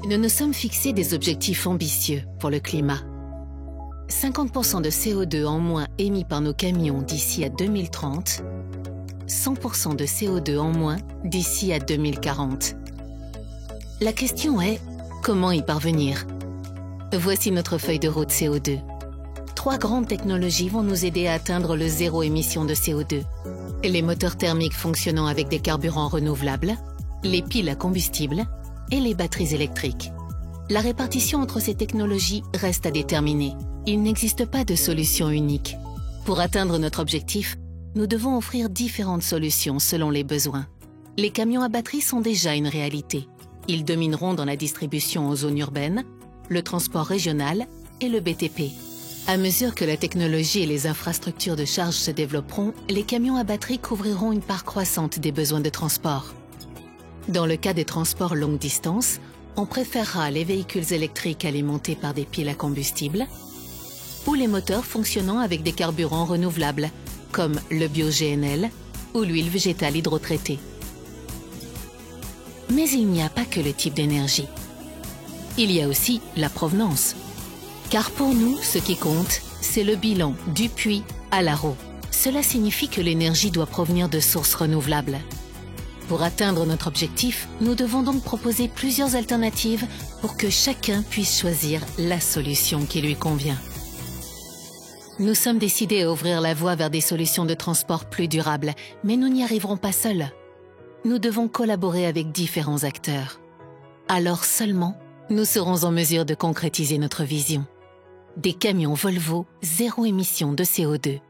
Nous nous sommes fixés des objectifs ambitieux pour le climat. 50% de CO2 en moins émis par nos camions d'ici à 2030, 100% de CO2 en moins d'ici à 2040. La question est, comment y parvenir? Voici notre feuille de route CO2. 3 grandes technologies vont nous aider à atteindre le zéro émission de CO2. Les moteurs thermiques fonctionnant avec des carburants renouvelables, les piles à combustible et les batteries électriques. La répartition entre ces technologies reste à déterminer. Il n'existe pas de solution unique. Pour atteindre notre objectif, nous devons offrir différentes solutions selon les besoins. Les camions à batterie sont déjà une réalité. Ils domineront dans la distribution aux zones urbaines, le transport régional et le BTP. À mesure que la technologie et les infrastructures de charge se développeront, les camions à batterie couvriront une part croissante des besoins de transport. Dans le cas des transports longue distance, on préférera les véhicules électriques alimentés par des piles à combustible ou les moteurs fonctionnant avec des carburants renouvelables, comme le bio-GNL ou l'huile végétale hydrotraitée. Mais il n'y a pas que le type d'énergie. Il y a aussi la provenance. Car pour nous, ce qui compte, c'est le bilan du puits à l'arrow. Cela signifie que l'énergie doit provenir de sources renouvelables. Pour atteindre notre objectif, nous devons donc proposer plusieurs alternatives pour que chacun puisse choisir la solution qui lui convient. Nous sommes décidés à ouvrir la voie vers des solutions de transport plus durables, mais nous n'y arriverons pas seuls. Nous devons collaborer avec différents acteurs. Alors seulement, nous serons en mesure de concrétiser notre vision. Des camions Volvo, zéro émission de CO2.